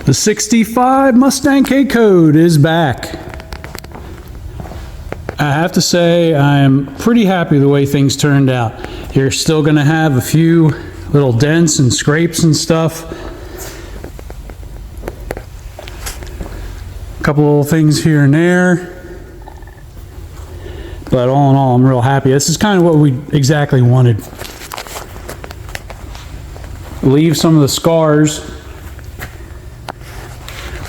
The 65 Mustang K code is back. I have to say I am pretty happy the way things turned out. You're still going to have a few little dents and scrapes and stuff. A couple little things here and there. But all in all, I'm real happy. This is kind of what we exactly wanted. Leave some of the scars,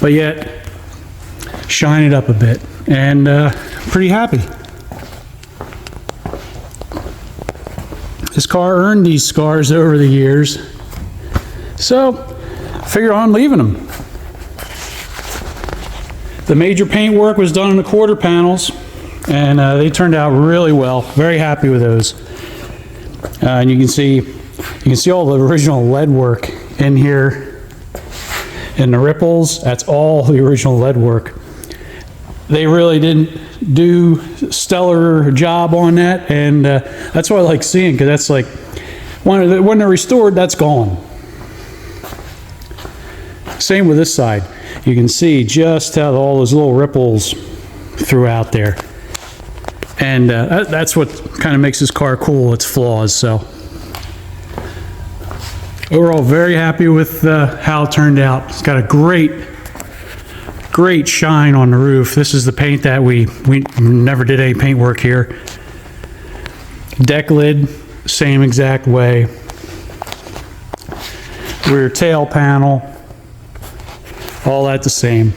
but yet shine it up a bit, and pretty happy. This car earned these scars over the years, so I figure on leaving them. The major paint work was done on the quarter panels, and they turned out really well. Very happy with those. And you can see all the original lead work in here. And the ripples, that's all the original lead work. They really didn't do a stellar job on that, and that's what I like seeing, because that's like, when they're restored, that's gone. Same with this side. You can see just how all those little ripples throughout there. And that's what kind of makes this car cool, its flaws. So overall, very happy with how it turned out. It's got a great shine on the roof. This is the paint that we never did any paint work here. Deck lid, same exact way. Rear tail panel, all that the same.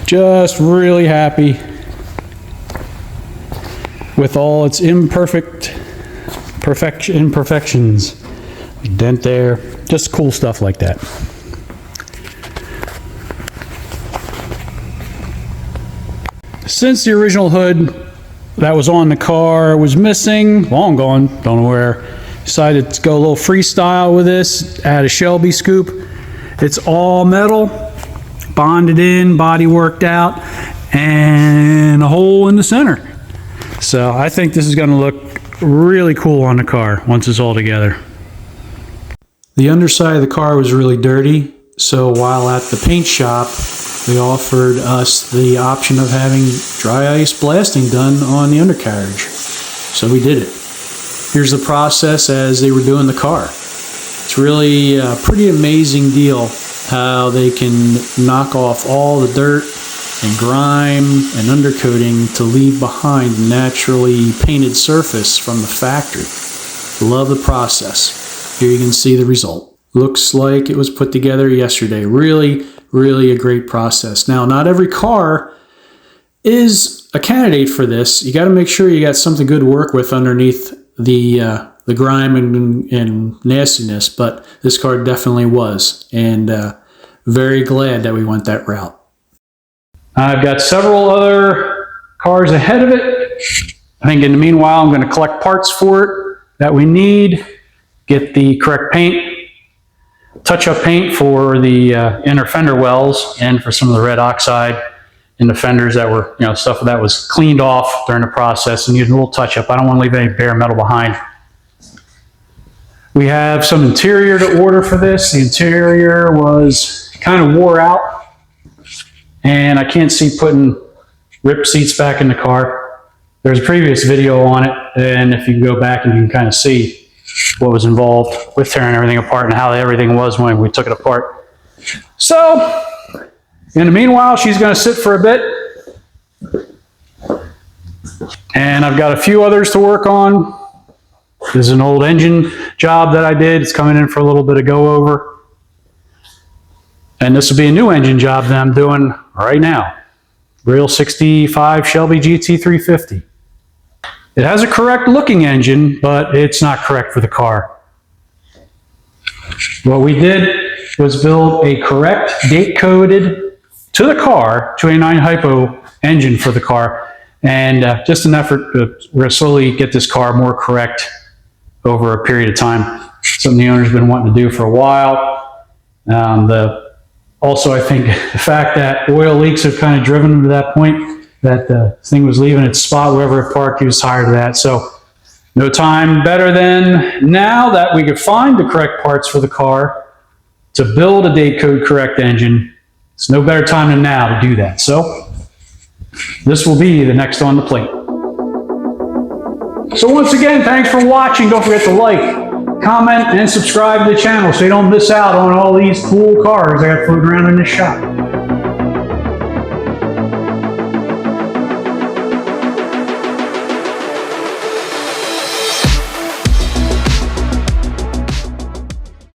Just really happy with all its imperfections. Dent there, just cool stuff like that. Since the original hood that was on the car was missing, long gone, don't know where, decided to go a little freestyle with this, add a Shelby scoop. It's all metal, bonded in, body worked out, and a hole in the center. So I think this is going to look really cool on the car once it's all together. The underside of the car was really dirty, so while at the paint shop, they offered us the option of having dry ice blasting done on the undercarriage. So we did it. Here's the process as they were doing the car. It's really a pretty amazing deal how they can knock off all the dirt and grime and undercoating to leave behind a naturally painted surface from the factory. Love the process. Here you can see the result. Looks like it was put together yesterday. Really a great process. Now, not every car is a candidate for this. You got to make sure you got something good to work with underneath the grime and nastiness, but this car definitely was, and very glad that we went that route. I've got several other cars ahead of it. I think in the meanwhile, I'm going to collect parts for it that we need, get the correct paint, touch-up paint for the inner fender wells and for some of the red oxide in the fenders that were, stuff that was cleaned off during the process and needed a little touch-up. I don't want to leave any bare metal behind. We have some interior to order for this. The interior was kind of wore out, and I can't see putting ripped seats back in the car. There's a previous video on it, and if you go back and you can kind of see what was involved with tearing everything apart and how everything was when we took it apart. So, in the meanwhile, she's going to sit for a bit. And I've got a few others to work on. This is an old engine job that I did. It's coming in for a little bit of go over. And this will be a new engine job that I'm doing right now. Real 65 Shelby GT350. It has a correct looking engine, but it's not correct for the car. What we did was build a correct date coded to the car 289 hypo engine for the car, and just an effort to slowly get this car more correct over a period of time. Something the owner's been wanting to do for a while. Also, I think the fact that oil leaks have kind of driven him to that point that the thing was leaving its spot wherever it parked. He was tired of that. So no time better than now that we could find the correct parts for the car to build a date code correct engine. It's no better time than now to do that. So this will be the next on the plate. So once again, thanks for watching. Don't forget to like, comment, and subscribe to the channel so you don't miss out on all these cool cars I got floating around in the shop.